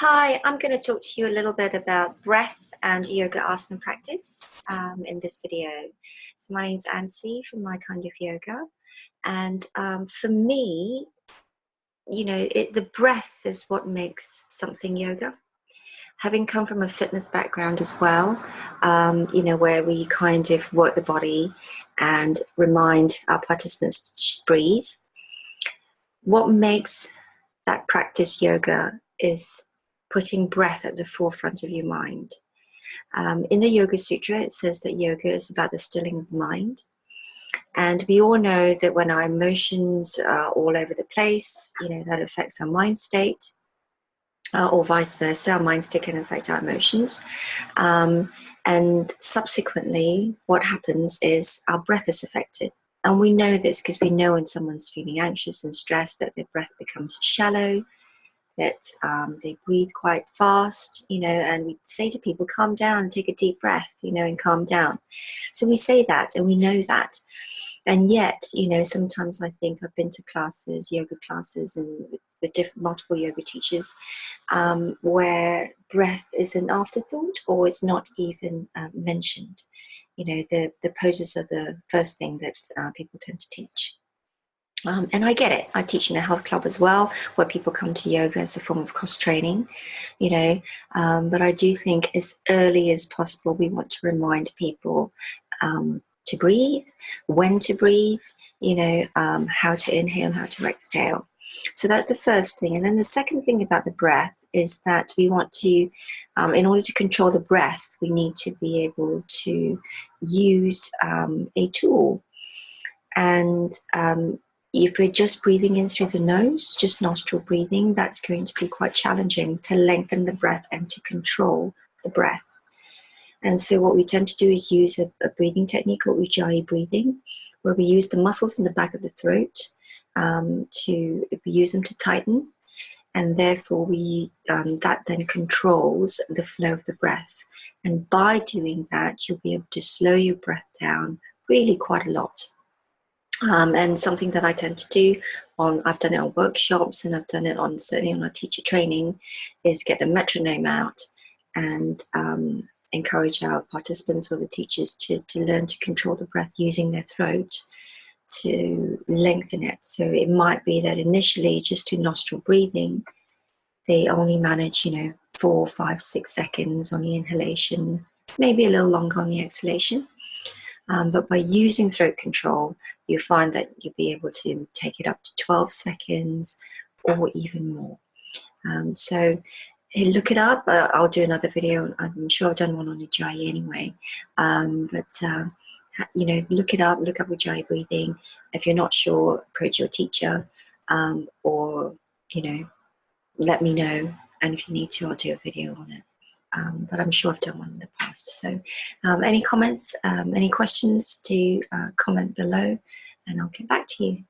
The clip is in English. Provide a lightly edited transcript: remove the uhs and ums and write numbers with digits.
Hi, I'm going to talk to you a little bit about breath and yoga asana practice in this video. So my name's Ansi from My Kind of Yoga, and for me, the breath is what makes something yoga. Having come from a fitness background as well, where we kind of work the body and remind our participants to just breathe. What makes that practice yoga is putting breath at the forefront of your mind. In the Yoga Sutra, it says that yoga is about the stilling of the mind. And we all know that when our emotions are all over the place, that affects our mind state, or vice versa. Our mind state can affect our emotions. And subsequently, what happens is our breath is affected. And we know this because we know when someone's feeling anxious and stressed that their breath becomes shallow, that they breathe quite fast, and we say to people, calm down, take a deep breath, and calm down. So we say that and we know that. And yet, sometimes I think I've been to classes, yoga classes, and with multiple yoga teachers, where breath is an afterthought or it's not even mentioned. The poses are the first thing that people tend to teach. And I get it. I teach in a health club as well, where people come to yoga as a form of cross-training, but I do think as early as possible, we want to remind people to breathe, when to breathe, how to inhale, how to exhale. So that's the first thing. And then the second thing about the breath is that we want to, in order to control the breath, we need to be able to use a tool. And if we're just breathing in through the nose, just nostril breathing, that's going to be quite challenging to lengthen the breath and to control the breath. And so what we tend to do is use a breathing technique called Ujjayi breathing, where we use the muscles in the back of the throat we use them to tighten, and therefore that then controls the flow of the breath. And by doing that, you'll be able to slow your breath down really quite a lot. And something that I tend to do I've done it on workshops, and I've done it certainly on our teacher training, is get a metronome out and encourage our participants or the teachers to learn to control the breath using their throat to lengthen it. So it might be that initially, just through nostril breathing, they only manage, 4, 5, 6 seconds on the inhalation, maybe a little longer on the exhalation. But by using throat control, you find that you'll be able to take it up to 12 seconds or even more. So look it up. I'll do another video. I'm sure I've done one on Ujjayi anyway. Look it up. Look up Ujjayi breathing. If you're not sure, approach your teacher, or let me know. And if you need to, I'll do a video on it. But I'm sure I've done one in the past. So any comments, any questions, do comment below, and I'll get back to you.